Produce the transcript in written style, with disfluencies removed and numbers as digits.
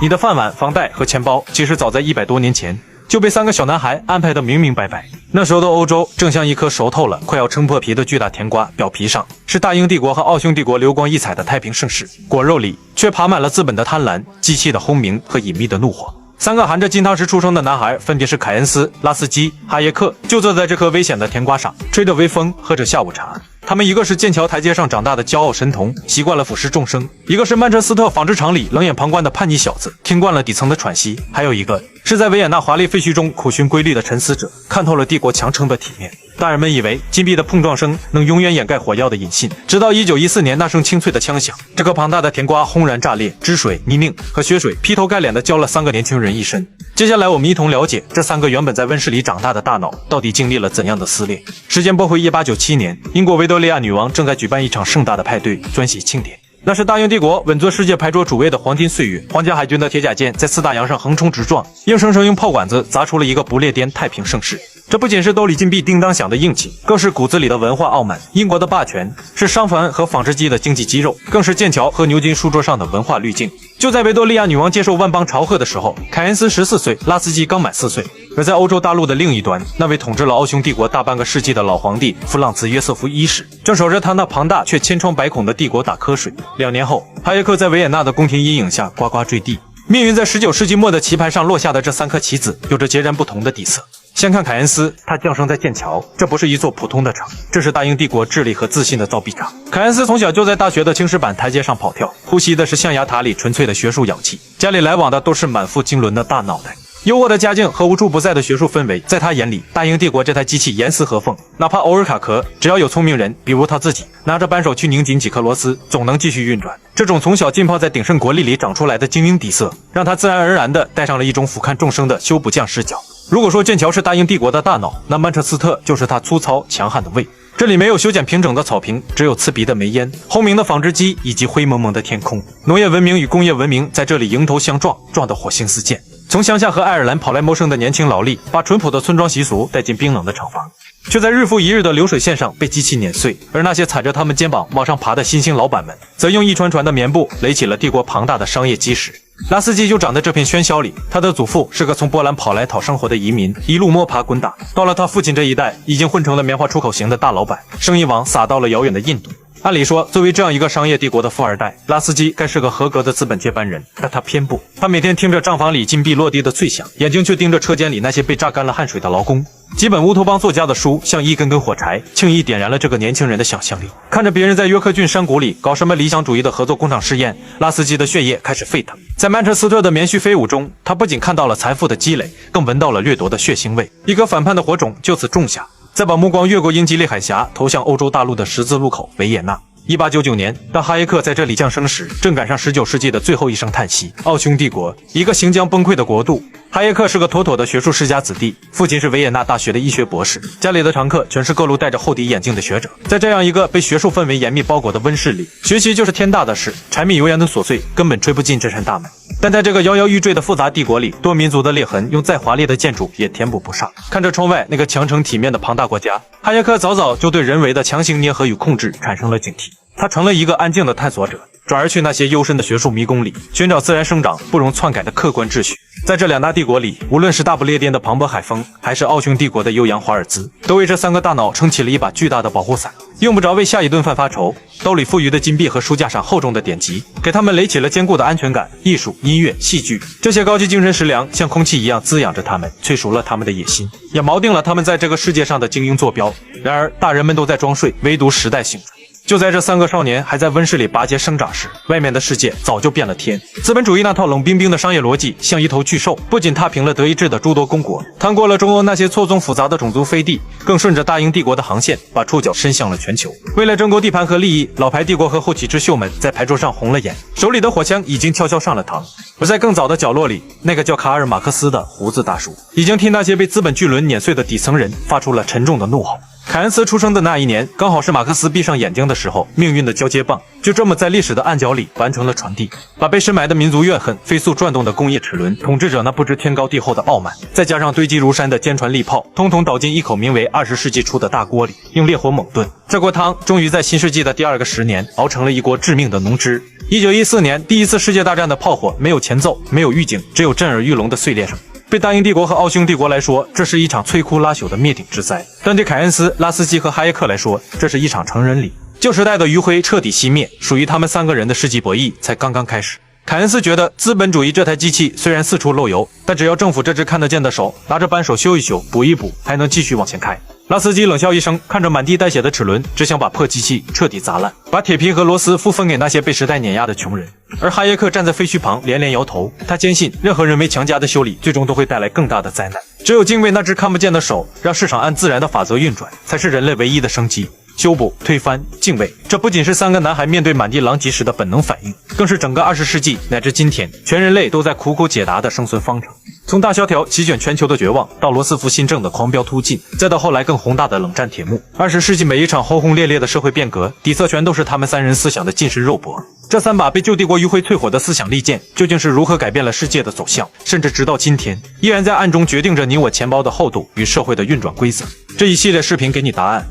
你的饭碗、房贷和钱包，其实早在100多年前就被3个小男孩安排得明明白白。那时候的欧洲正像一颗熟透了、快要撑破皮的巨大甜瓜，表皮上是大英帝国和奥匈帝国流光溢彩的太平盛世，果肉里却爬满了资本的贪婪、机器的轰鸣和隐秘的怒火。3个含着金汤匙出生的男孩，分别是凯恩斯、拉斯基、哈耶克，就坐在这颗危险的甜瓜上，吹着微风，喝着下午茶。他们一个是剑桥台阶上长大的骄傲神童，习惯了俯视众生；一个是曼彻斯特纺织厂里冷眼旁观的叛逆小子，听惯了底层的喘息；还有一个是在维也纳华丽废墟中苦寻瑰丽的沉思者，看透了帝国强撑的体面。大人们以为金币的碰撞声能永远掩盖火药的隐信，直到1914年那声清脆的枪响，这颗庞大的甜瓜轰然炸裂，汁水、泥泞和血水劈头盖脸地浇了3个年轻人一身。接下来我们一同了解这3个原本在温室里长大的大脑到底经历了怎样的撕裂。时间拨回1897年，英国维多利亚女王正在举办一场盛大的派对，专席庆典。那是大英帝国稳坐世界牌桌主位的黄金岁月，皇家海军的铁甲舰在4大洋上横冲直撞，硬生生用炮管子砸出了一个不列颠太平盛世。这不仅是兜里金币叮当响的硬气，更是骨子里的文化傲慢。英国的霸权是商船和纺织机的经济肌肉，更是剑桥和牛津书桌上的文化滤镜。就在维多利亚女王接受万邦朝贺的时候，凯恩斯14岁，拉斯基刚满4岁。而在欧洲大陆的另一端，那位统治了奥匈帝国大半个世纪的老皇帝弗朗茨约瑟夫一世，正守着他那庞大却千疮百孔的帝国打瞌睡。2年后，哈耶克在维也纳的宫廷阴影下呱呱坠地。命运在19世纪末的棋盘上落下的这3颗棋子，有着截然不同的底色。先看凯恩斯，他降生在剑桥，这不是一座普通的城，这是大英帝国智力和自信的造币厂。凯恩斯从小就在大学的青石板台阶上跑跳，呼吸的是象牙塔里纯粹的学术氧气，家里来往的都是满腹经纶的大脑袋。优渥的家境和无处不在的学术氛围，在他眼里，大英帝国这台机器严丝合缝，哪怕偶尔卡壳，只要有聪明人，比如他自己，拿着扳手去拧紧几颗螺丝，总能继续运转。这种从小浸泡在鼎盛国力里长出来的精英底色，让他自然而然地带上了一种俯瞰众生的修补匠视角。如果说剑桥是大英帝国的大脑，那曼彻斯特就是他粗糙强悍的胃。这里没有修剪平整的草坪，只有刺鼻的煤烟、轰鸣的纺织机以及灰蒙蒙的天空。农业文明与工业文明在这里迎头相撞，撞得火星四溅。从乡下和爱尔兰跑来谋生的年轻劳力，把淳朴的村庄习俗带进冰冷的厂房，却在日复一日的流水线上被机器碾碎。而那些踩着他们肩膀往上爬的新兴老板们，则用一船船的棉布垒起了帝国庞大的商业基石。拉斯基就长在这片喧嚣里，他的祖父是个从波兰跑来讨生活的移民，一路摸爬滚打，到了他父亲这一代，已经混成了棉花出口型的大老板，生意网撒到了遥远的印度。按理说，作为这样一个商业帝国的富二代，拉斯基该是个合格的资本接班人，但他偏不。他每天听着账房里金币落地的脆响，眼睛却盯着车间里那些被榨干了汗水的劳工。几本乌托邦作家的书像一根根火柴，轻易点燃了这个年轻人的想象力。看着别人在约克郡山谷里搞什么理想主义的合作工厂试验，拉斯基的血液开始沸腾。在曼彻斯特的棉絮飞舞中，他不仅看到了财富的积累，更闻到了掠夺的血腥味。一颗反叛的火种就此种下，再把目光越过英吉利海峡，投向欧洲大陆的十字路口维也纳。1899年，当哈耶克在这里降生时，正赶上19世纪的最后一声叹息。奥匈帝国，一个行将崩溃的国度。哈耶克是个妥妥的学术世家子弟，父亲是维也纳大学的医学博士，家里的常客全是各路戴着厚底眼镜的学者。在这样一个被学术氛围严密包裹的温室里，学习就是天大的事，柴米油盐的琐碎根本吹不进这扇大门。但在这个摇摇欲坠的复杂帝国里，多民族的裂痕用再华丽的建筑也填补不上。看着窗外那个强撑体面的庞大国家，哈耶克早早就对人为的强行捏合与控制产生了警惕。他成了一个安静的探索者，转而去那些幽深的学术迷宫里寻找自然生长不容篡改的客观秩序。在这2大帝国里，无论是大不列颠的磅礴海风，还是奥匈帝国的悠扬华尔兹，都为这3个大脑撑起了一把巨大的保护伞，用不着为下一顿饭发愁。兜里富余的金币和书架上厚重的典籍，给他们垒起了坚固的安全感。艺术、音乐、戏剧，这些高级精神食粮像空气一样滋养着他们，催熟了他们的野心，也锚定了他们在这个世界上的精英坐标。然而大人们都在装睡，唯独时代醒着。就在这3个少年还在温室里拔节生长时，外面的世界早就变了天。资本主义那套冷冰冰的商业逻辑像一头巨兽，不仅踏平了德意志的诸多公国，趟过了中欧那些错综复杂的种族飞地，更顺着大英帝国的航线把触角伸向了全球。为了争夺地盘和利益，老牌帝国和后起之秀们在牌桌上红了眼，手里的火枪已经悄悄上了膛。而在更早的角落里，那个叫卡尔马克思的胡子大叔已经替那些被资本巨轮碾碎的底层人发出了沉重的怒吼。凯恩斯出生的那一年，刚好是马克思闭上眼睛的时候，命运的交接棒就这么在历史的暗角里完成了传递，把被深埋的民族怨恨、飞速转动的工业齿轮、统治者那不知天高地厚的傲慢，再加上堆积如山的坚船利炮，通通倒进一口名为20世纪初的大锅里，用烈火猛炖。这锅汤终于在新世纪的第2个10年熬成了一锅致命的浓汁。1914年，第一次世界大战的炮火没有前奏，没有预警，只有震耳欲聋的碎裂声。对大英帝国和奥匈帝国来说，这是一场摧枯拉朽的灭顶之灾；但对凯恩斯、拉斯基和哈耶克来说，这是一场成人礼。旧时代的余晖彻底熄灭，属于他们3个人的世纪博弈才刚刚开始。凯恩斯觉得，资本主义这台机器虽然四处漏油，但只要政府这只看得见的手拿着扳手修一修、补一补，还能继续往前开。拉斯基冷笑一声，看着满地带血的齿轮，只想把破机器彻底砸烂，把铁皮和螺丝复分给那些被时代碾压的穷人。而哈耶克站在废墟旁连连摇头，他坚信任何人为强加的修理最终都会带来更大的灾难。只有敬畏那只看不见的手，让市场按自然的法则运转，才是人类唯一的生机。修补、推翻、敬畏，这不仅是3个男孩面对满地狼藉时的本能反应，更是整个20世纪乃至今天全人类都在苦苦解答的生存方程。从大萧条席卷全球的绝望，到罗斯福新政的狂飙突进，再到后来更宏大的冷战铁幕，20世纪每一场轰轰烈烈的社会变革，底色全都是他们3人思想的近视肉搏。这3把被旧帝国余晖淬火的思想利剑，究竟是如何改变了世界的走向，甚至直到今天，依然在暗中决定着你我钱包的厚度与社会的运转规则。这一系列视频给你答案。